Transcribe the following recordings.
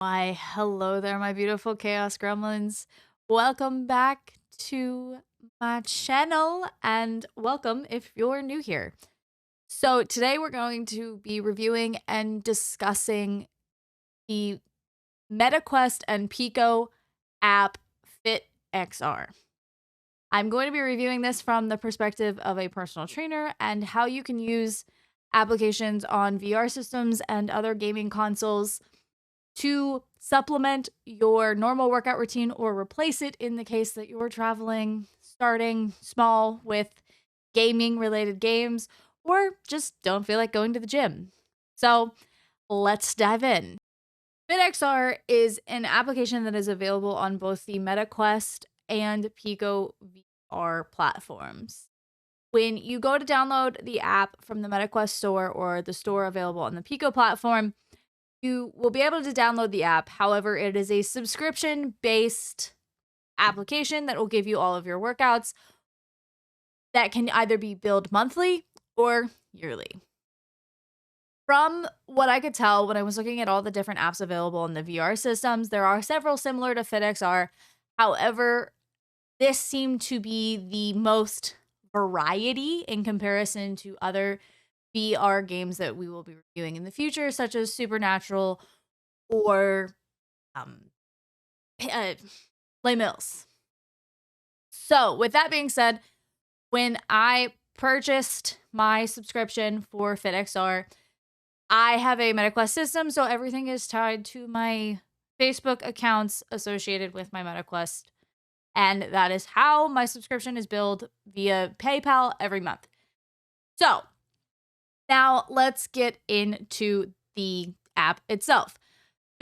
Why, hello there, my beautiful chaos gremlins. Welcome back to my channel, and welcome if you're new here. So, today we're going to be reviewing and discussing the MetaQuest and Pico app FitXR. I'm going to be reviewing this from the perspective of a personal trainer and how you can use applications on VR systems and other gaming consoles to supplement your normal workout routine or replace it in the case that you're traveling, starting small with gaming related games, or just don't feel like going to the gym. So let's dive in. FitXR is an application that is available on both the MetaQuest and Pico VR platforms. When you go to download the app from the MetaQuest store or the store available on the Pico platform, you will be able to download the app. However, it is a subscription-based application that will give you all of your workouts that can either be billed monthly or yearly. From what I could tell when I was looking at all the different apps available in the VR systems, there are several similar to FitXR. However, this seemed to be the most variety in comparison to other VR games that we will be reviewing in the future, such as Supernatural or Les Mills. So, with that being said, when I purchased my subscription for FitXR, I have a MetaQuest system, so everything is tied to my Facebook accounts associated with my MetaQuest. And that is how my subscription is billed via PayPal every month. So, now let's get into the app itself.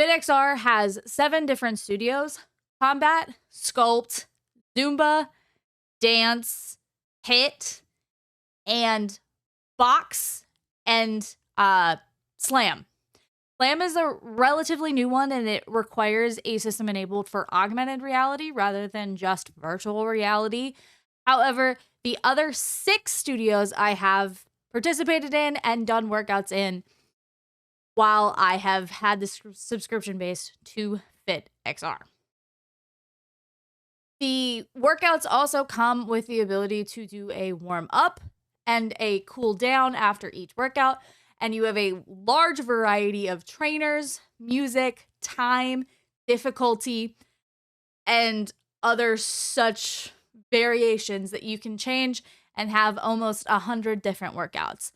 FitXR has 7 different studios: combat, sculpt, Zumba, dance, hit, and box, and slam. Slam is a relatively new one, and it requires a system enabled for augmented reality rather than just virtual reality. However, the other 6 studios I have participated in and done workouts in while I have had this subscription base to FitXR. The workouts also come with the ability to do a warm up and a cool down after each workout, and you have a large variety of trainers, music, time, difficulty, and other such variations that you can change and have almost 100 different workouts.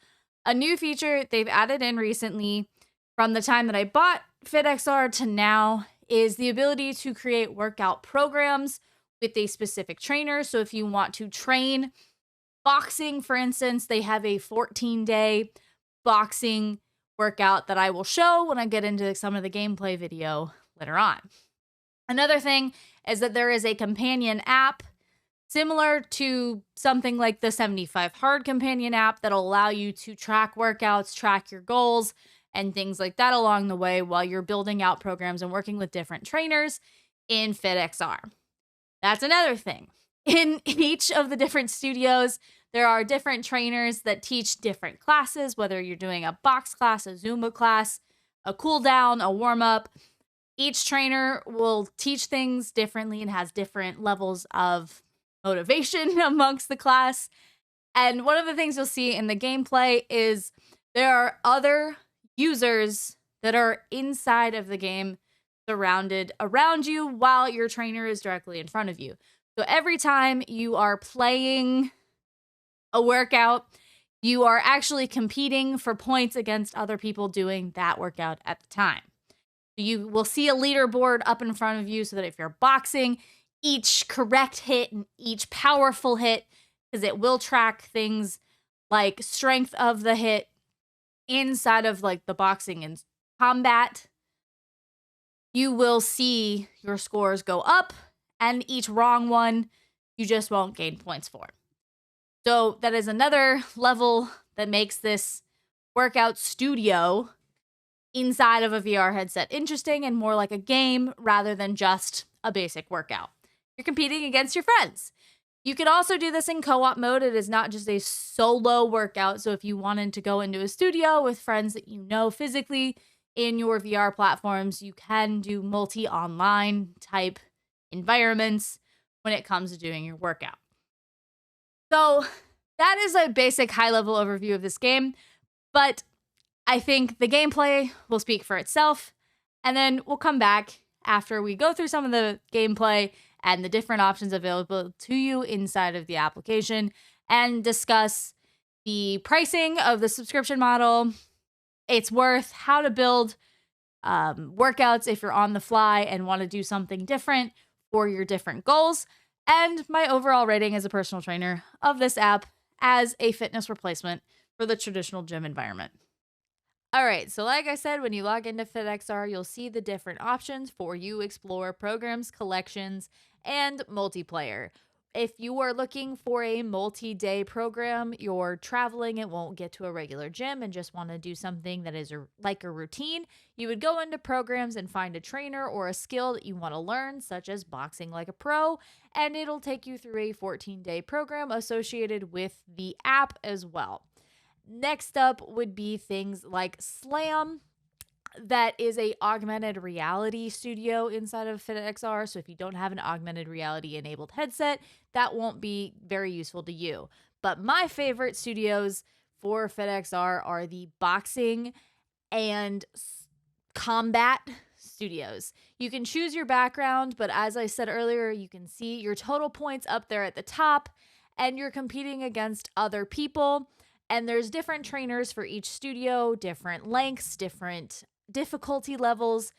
A new feature they've added in recently from the time that I bought FitXR to now is the ability to create workout programs with a specific trainer. So if you want to train boxing, for instance, they have a 14-day boxing workout that I will show when I get into some of the gameplay video later on. Another thing is that there is a companion app similar to something like the 75 Hard companion app that'll allow you to track workouts, track your goals, and things like that along the way while you're building out programs and working with different trainers in FitXR. That's another thing. In each of the different studios, there are different trainers that teach different classes, whether you're doing a box class, a Zumba class, a cool down, a warm up. Each trainer will teach things differently and has different levels of motivation amongst the class. And one of the things you'll see in the gameplay is there are other users that are inside of the game surrounded around you while your trainer is directly in front of you. So every time you are playing a workout, you are actually competing for points against other people doing that workout at the time. You will see a leaderboard up in front of you so that if you're boxing, each correct hit and each powerful hit, because it will track things like strength of the hit inside of like the boxing and combat, you will see your scores go up, and each wrong one, you just won't gain points for. So that is another level that makes this workout studio inside of a VR headset interesting and more like a game rather than just a basic workout. You're competing against your friends. You could also do this in co-op mode. It is not just a solo workout. So if you wanted to go into a studio with friends that you know physically, in your VR platforms, you can do multi-online type environments when it comes to doing your workout. So that is a basic high-level overview of this game, but I think the gameplay will speak for itself, and then we'll come back after we go through some of the gameplay and the different options available to you inside of the application and discuss the pricing of the subscription model, its worth, how to build workouts if you're on the fly and want to do something different for your different goals, and my overall rating as a personal trainer of this app as a fitness replacement for the traditional gym environment. All right, so like I said, when you log into FitXR, you'll see the different options for you explore programs, collections, and multiplayer. If you are looking for a multi-day program, you're traveling and won't get to a regular gym and just want to do something that is like a routine, you would go into programs and find a trainer or a skill that you want to learn, such as boxing like a pro, and it'll take you through a 14-day program associated with the app as well. Next up would be things like Slam. That is a augmented reality studio inside of FitXR. So if you don't have an augmented reality enabled headset, that won't be very useful to you. But my favorite studios for FitXR are the boxing and combat studios. You can choose your background, but as I said earlier, you can see your total points up there at the top, and you're competing against other people. And there's different trainers for each studio, different lengths, different difficulty levels,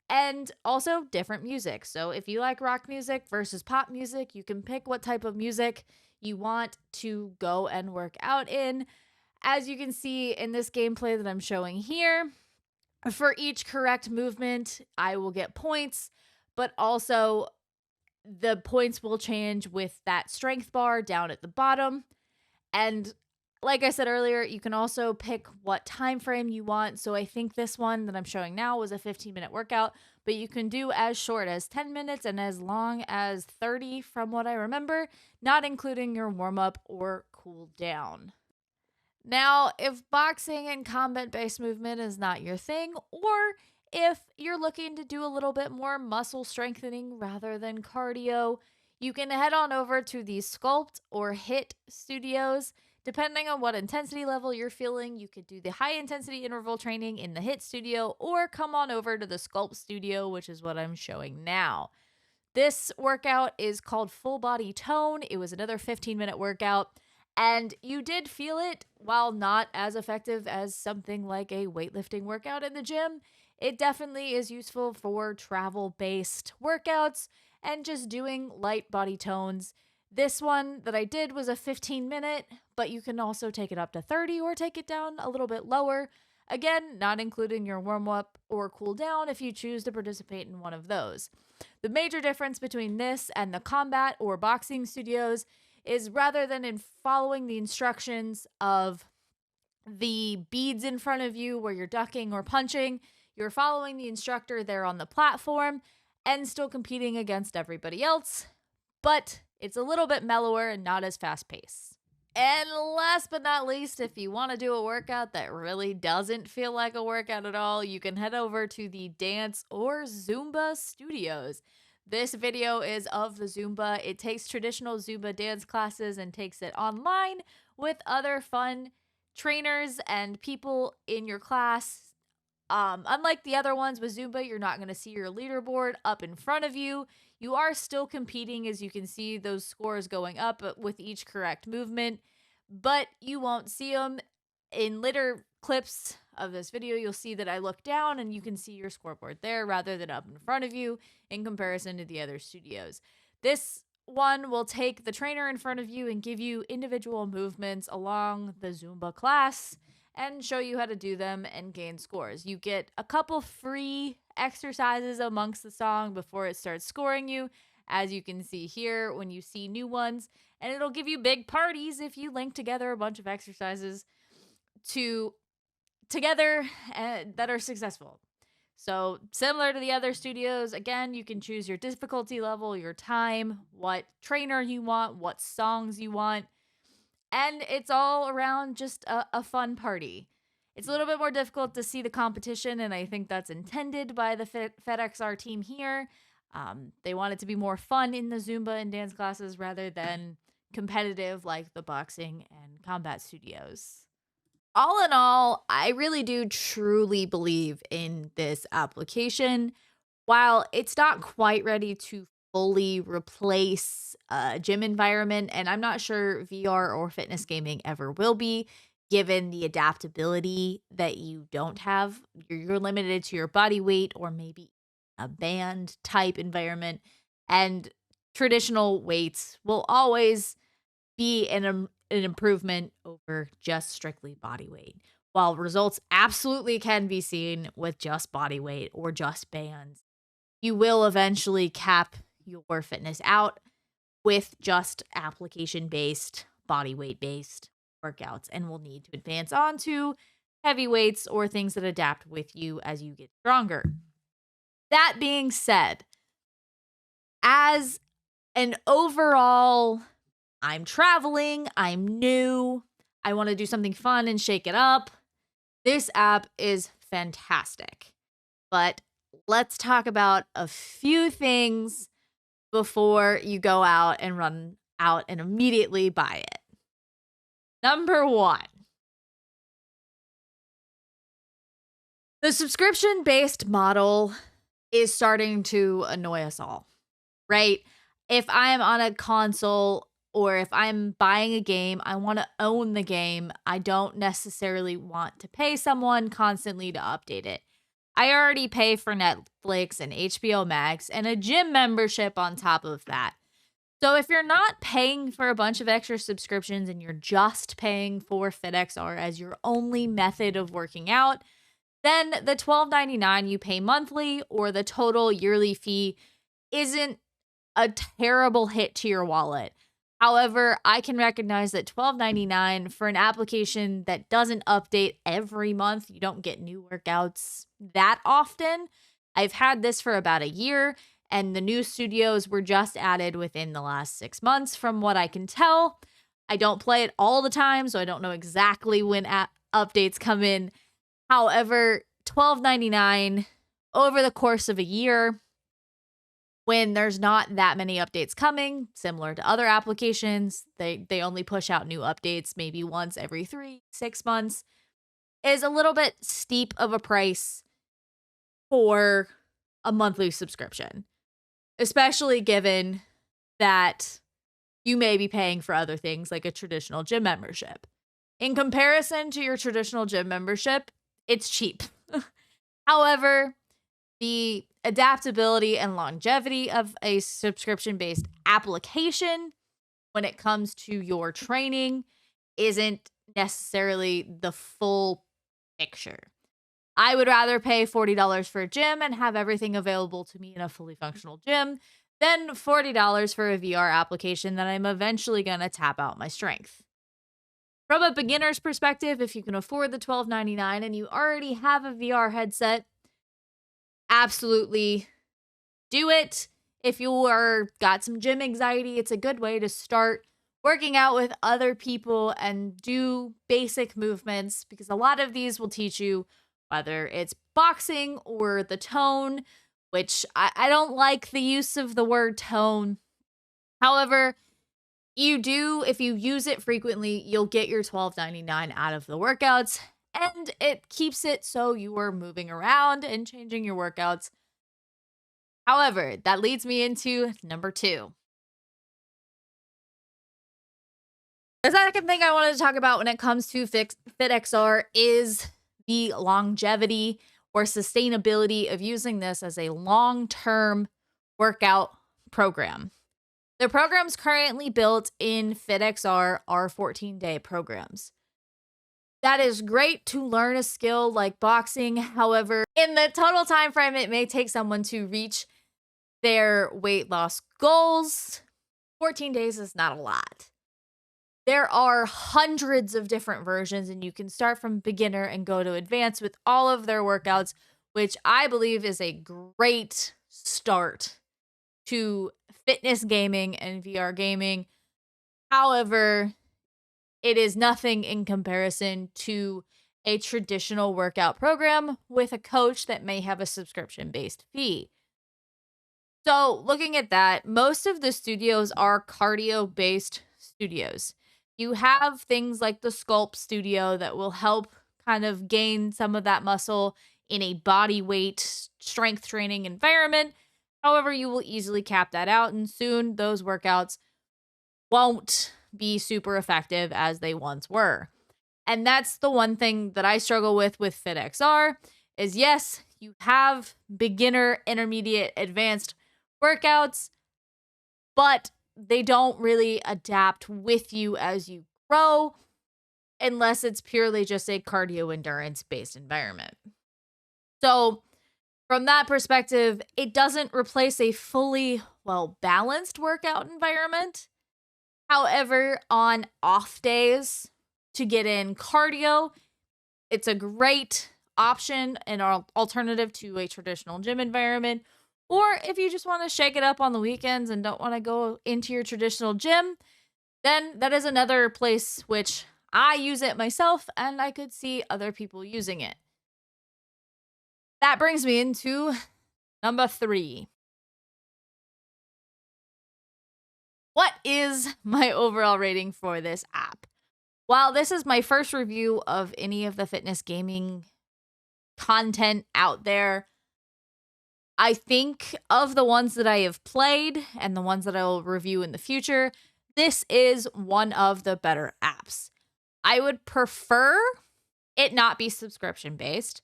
and also different music. So if you like rock music versus pop music, you can pick what type of music you want to go and work out in. As you can see in this gameplay that I'm showing here, for each correct movement, I will get points, but also the points will change with that strength bar down at the bottom. And like I said earlier, you can also pick what time frame you want. So I think this one that I'm showing now was a 15-minute workout, but you can do as short as 10 minutes and as long as 30 from what I remember, not including your warm-up or cool down. Now, if boxing and combat-based movement is not your thing, or if you're looking to do a little bit more muscle strengthening rather than cardio, you can head on over to the Sculpt or HIT studios. Depending on what intensity level you're feeling, you could do the high intensity interval training in the HIT studio or come on over to the Sculpt studio, which is what I'm showing now. This workout is called Full Body Tone. It was another 15-minute workout, and you did feel it. While not as effective as something like a weightlifting workout in the gym, it definitely is useful for travel-based workouts and just doing light body tones. This one that I did was a 15-minute, but you can also take it up to 30 or take it down a little bit lower. Again, not including your warm-up or cool down if you choose to participate in one of those. The major difference between this and the combat or boxing studios is rather than in following the instructions of the beads in front of you where you're ducking or punching, you're following the instructor there on the platform and still competing against everybody else, but it's a little bit mellower and not as fast paced. And last but not least, if you want to do a workout that really doesn't feel like a workout at all, you can head over to the dance or Zumba studios. This video is of the Zumba. It takes traditional Zumba dance classes and takes it online with other fun trainers and people in your class. Unlike the other ones with Zumba, you're not going to see your leaderboard up in front of you. You are still competing, as you can see those scores going up with each correct movement, but you won't see them. In later clips of this video, you'll see that I look down and you can see your scoreboard there rather than up in front of you in comparison to the other studios. This one will take the trainer in front of you and give you individual movements along the Zumba class and show you how to do them and gain scores. You get a couple free exercises amongst the song before it starts scoring you, as you can see here when you see new ones, and it'll give you big parties if you link together a bunch of exercises together that are successful. So similar to the other studios, again, you can choose your difficulty level, your time, what trainer you want, what songs you want, and it's all around just a fun party. It's a little bit more difficult to see the competition, and I think that's intended by the FitXR team here. They want it to be more fun in the Zumba and dance classes rather than competitive like the boxing and combat studios. All in all, I really do truly believe in this application. While it's not quite ready to fully replace a gym environment, and I'm not sure VR or fitness gaming ever will be, given the adaptability that you don't have. You're limited to your body weight or maybe a band type environment, and traditional weights will always be an improvement over just strictly body weight. While results absolutely can be seen with just body weight or just bands, you will eventually cap your fitness out with just application based, body weight based workouts, and will need to advance on to heavy weights or things that adapt with you as you get stronger. That being said, as an overall, I'm traveling, I'm new, I want to do something fun and shake it up, this app is fantastic. But let's talk about a few things before you go out and run out and immediately buy it. Number 1, the subscription-based model is starting to annoy us all, right? If I'm on a console or if I'm buying a game, I want to own the game. I don't necessarily want to pay someone constantly to update it. I already pay for Netflix and HBO Max and a gym membership on top of that. So if you're not paying for a bunch of extra subscriptions and you're just paying for FitXR as your only method of working out, then the $12.99 you pay monthly or the total yearly fee isn't a terrible hit to your wallet. However, I can recognize that $12.99 for an application that doesn't update every month, you don't get new workouts that often. I've had this for about a year, and the new studios were just added within the last 6 months, from what I can tell. I don't play it all the time, so I don't know exactly when updates come in. However, $12.99 over the course of a year, when there's not that many updates coming, similar to other applications, they only push out new updates maybe once every 3-6 months, is a little bit steep of a price for a monthly subscription, especially given that you may be paying for other things like a traditional gym membership. In comparison to your traditional gym membership, it's cheap. However, the adaptability and longevity of a subscription-based application when it comes to your training isn't necessarily the full picture. I would rather pay $40 for a gym and have everything available to me in a fully functional gym than $40 for a VR application that I'm eventually going to tap out my strength. From a beginner's perspective, if you can afford the $12.99 and you already have a VR headset, absolutely do it. If you got some gym anxiety, it's a good way to start working out with other people and do basic movements, because a lot of these will teach you whether it's boxing or the tone, which I don't like the use of the word tone. However, if you use it frequently, you'll get your $12.99 out of the workouts, and it keeps it so you are moving around and changing your workouts. However, that leads me into number 2. The second thing I wanted to talk about when it comes to FitXR is the longevity or sustainability of using this as a long-term workout program. The programs currently built in FitXR are 14-day programs. That is great to learn a skill like boxing. However, in the total time frame it may take someone to reach their weight loss goals, 14 days is not a lot. There are hundreds of different versions, and you can start from beginner and go to advanced with all of their workouts, which I believe is a great start to fitness gaming and VR gaming. However, it is nothing in comparison to a traditional workout program with a coach that may have a subscription based fee. So, looking at that, most of the studios are cardio based studios. You have things like the Sculpt Studio that will help kind of gain some of that muscle in a body weight strength training environment. However, you will easily cap that out, and soon those workouts won't be super effective as they once were. And that's the one thing that I struggle with FitXR is yes, you have beginner, intermediate, advanced workouts, but they don't really adapt with you as you grow unless it's purely just a cardio endurance based environment. So, from that perspective, it doesn't replace a fully well balanced workout environment. However, on off days to get in cardio, it's a great option and alternative to a traditional gym environment. Or if you just want to shake it up on the weekends and don't want to go into your traditional gym, then that is another place which I use it myself and I could see other people using it. That brings me into number 3. What is my overall rating for this app? While this is my first review of any of the fitness gaming content out there, I think of the ones that I have played and the ones that I will review in the future, this is one of the better apps. I would prefer it not be subscription based,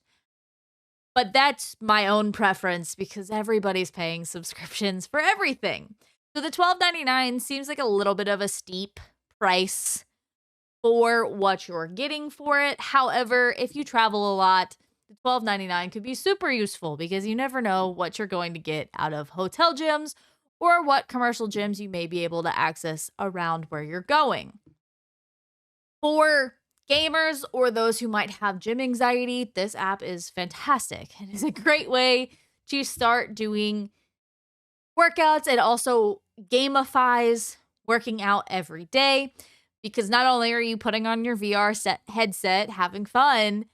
but that's my own preference because everybody's paying subscriptions for everything. So the $12.99 seems like a little bit of a steep price for what you're getting for it. However, if you travel a lot, the $12.99 could be super useful because you never know what you're going to get out of hotel gyms or what commercial gyms you may be able to access around where you're going. For gamers or those who might have gym anxiety, this app is fantastic. It is a great way to start doing workouts. It also gamifies working out every day because not only are you putting on your headset, having fun,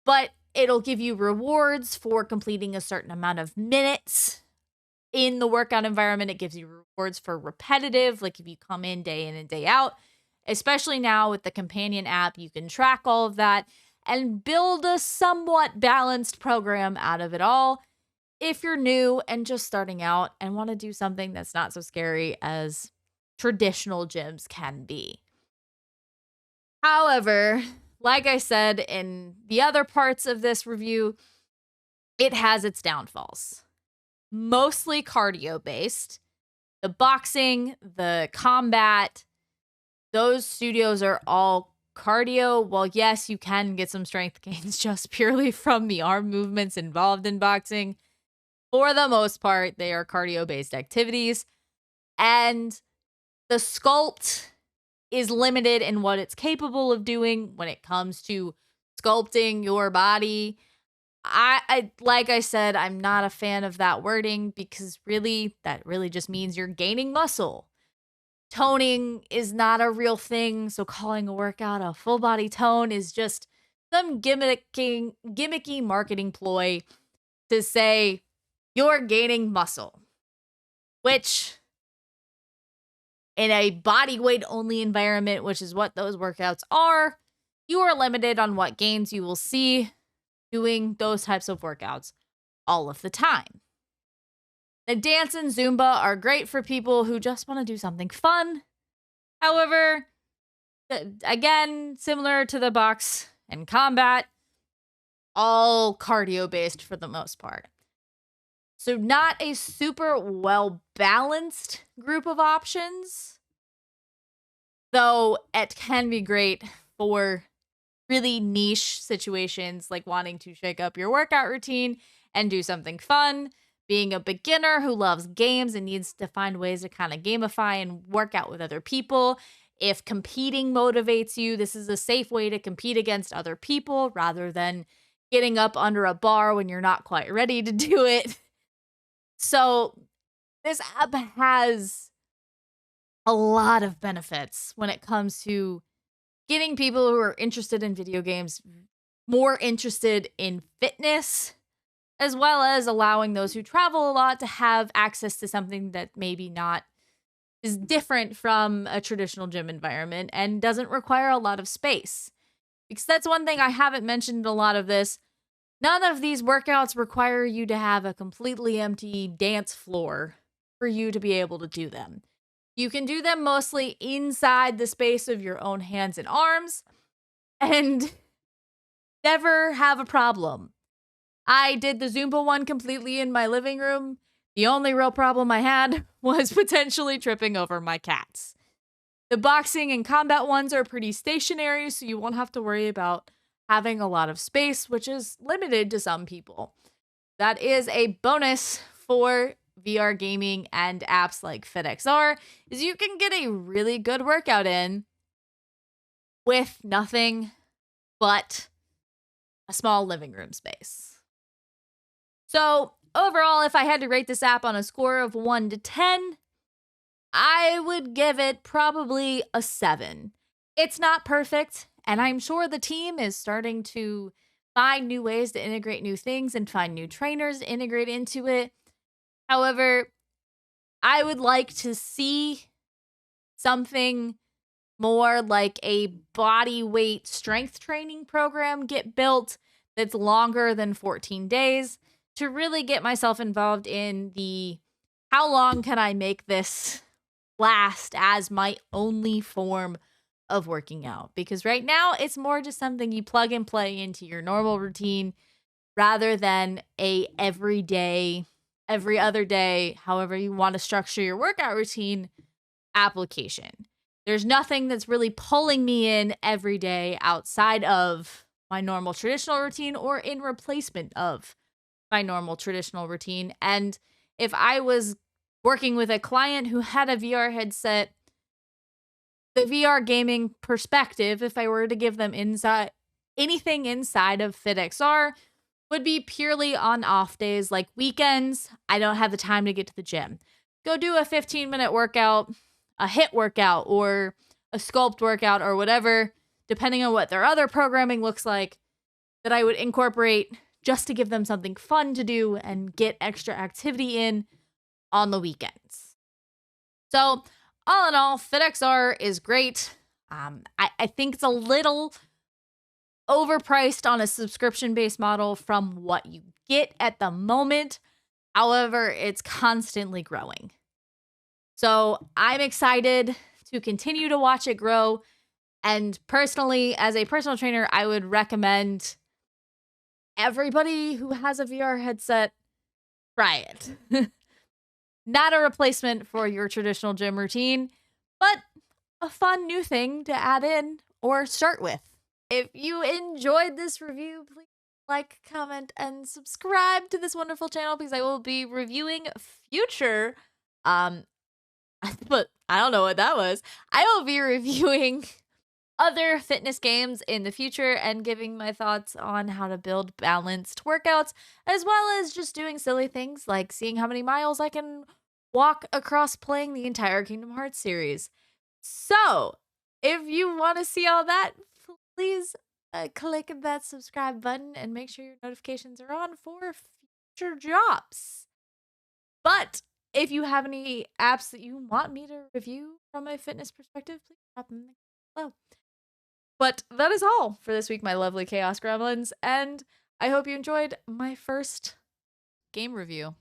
but it'll give you rewards for completing a certain amount of minutes in the workout environment. It gives you rewards for repetitive, like if you come in and day out. Especially now with the companion app, you can track all of that and build a somewhat balanced program out of it all if you're new and just starting out and want to do something that's not so scary as traditional gyms can be. However, like I said in the other parts of this review, it has its downfalls. Mostly cardio based. The boxing, the combat, those studios are all cardio. While yes, you can get some strength gains just purely from the arm movements involved in boxing, for the most part, they are cardio-based activities. And the Sculpt is limited in what it's capable of doing when it comes to sculpting your body. I like I said, I'm not a fan of that wording because really, that really just means you're gaining muscle. Toning is not a real thing, so calling a workout a full body tone is just some gimmicky marketing ploy to say you're gaining muscle, which in a body weight only environment, which is what those workouts are, you are limited on what gains you will see doing those types of workouts all of the time. The dance and Zumba are great for people who just want to do something fun. However, again, similar to the box and combat, all cardio based for the most part. So not a super well balanced group of options, though it can be great for really niche situations like wanting to shake up your workout routine and do something fun. Being a beginner who loves games and needs to find ways to kind of gamify and work out with other people. If competing motivates you, this is a safe way to compete against other people rather than getting up under a bar when you're not quite ready to do it. So this app has a lot of benefits when it comes to getting people who are interested in video games more interested in fitness, as well as allowing those who travel a lot to have access to something that maybe not is different from a traditional gym environment and doesn't require a lot of space. Because that's one thing I haven't mentioned in a lot of this. None of these workouts require you to have a completely empty dance floor for you to be able to do them. You can do them mostly inside the space of your own hands and arms and never have a problem. I did the Zumba one completely in my living room. The only real problem I had was potentially tripping over my cats. The boxing and combat ones are pretty stationary, so you won't have to worry about having a lot of space, which is limited to some people. That is a bonus for VR gaming and apps like FitXR, is you can get a really good workout in with nothing but a small living room space. So overall, if I had to rate this app on a score of 1 to 10, I would give it probably a 7. It's not perfect, and I'm sure the team is starting to find new ways to integrate new things and find new trainers to integrate into it. However, I would like to see something more like a body weight strength training program get built that's longer than 14 days to really get myself involved in the how long can I make this last as my only form of working out. Because right now it's more just something you plug and play into your normal routine rather than a everyday, every other day, however you want to structure your workout routine application. There's nothing that's really pulling me in every day outside of my normal traditional routine or in replacement of my normal traditional routine. And if I was working with a client who had a VR headset, the VR gaming perspective, if I were to give them anything inside of FitXR, would be purely on off days like weekends. I don't have the time to get to the gym. Go do a 15-minute workout, a HIIT workout, or a sculpt workout, or whatever, depending on what their other programming looks like, that I would incorporate just to give them something fun to do and get extra activity in on the weekends. So, all in all, FitXR is great. I think it's a little overpriced on a subscription-based model from what you get at the moment. However, it's constantly growing. So I'm excited to continue to watch it grow. And personally, as a personal trainer, I would recommend everybody who has a VR headset, try it. Not a replacement for your traditional gym routine, but a fun new thing to add in or start with. If you enjoyed this review, please like, comment, and subscribe to this wonderful channel because I will be reviewing future, but I don't know what that was. I will be reviewing other fitness games in the future and giving my thoughts on how to build balanced workouts, as well as just doing silly things like seeing how many miles I can walk across playing the entire Kingdom Hearts series. So, if you want to see all that, please click that subscribe button and make sure your notifications are on for future drops. But if you have any apps that you want me to review from a fitness perspective, please drop them below. But that is all for this week, my lovely Chaos Gremlins, and I hope you enjoyed my first game review.